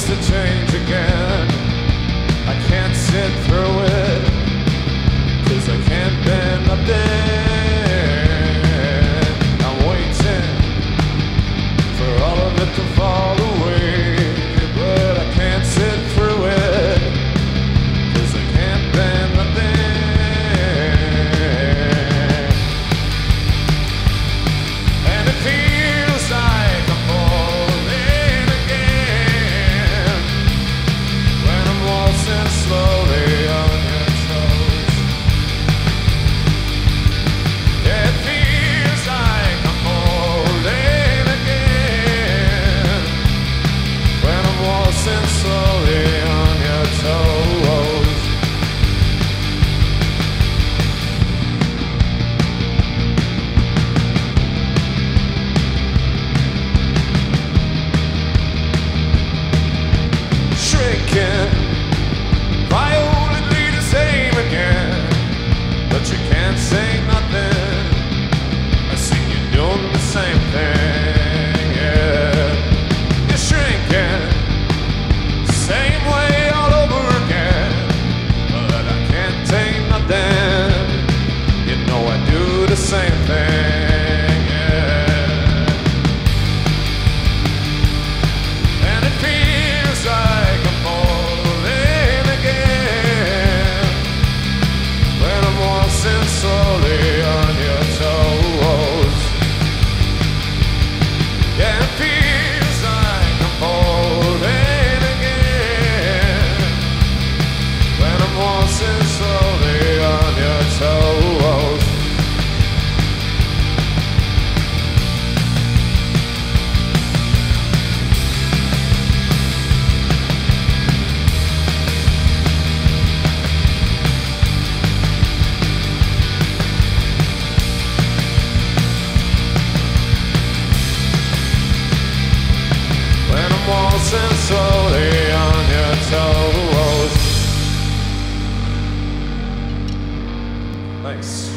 to change again. I can't sit through it, 'cause I can't bear nothing. I'm waiting for all of it to fall away, but I can't sit through it, 'cause I can't bear nothing. And it feels like I'm falling again when I'm waltzing slowly on your toes. Yeah, it feels like I'm falling again when I'm waltzing slowly on your toes. Shrinking, violently the same again, but you can't say nothing. I see you doing the same thing, yeah. You're shrinking, same way all over again, but I can't take nothing. You know I do the same thing, yeah. And it feels like I'm falling again when I'm waltzing slowly on your toes. Yeah, it feels like I'm falling again when I'm waltzing slowly on your toes. When I'm waltzing slowly on your toes. Nice.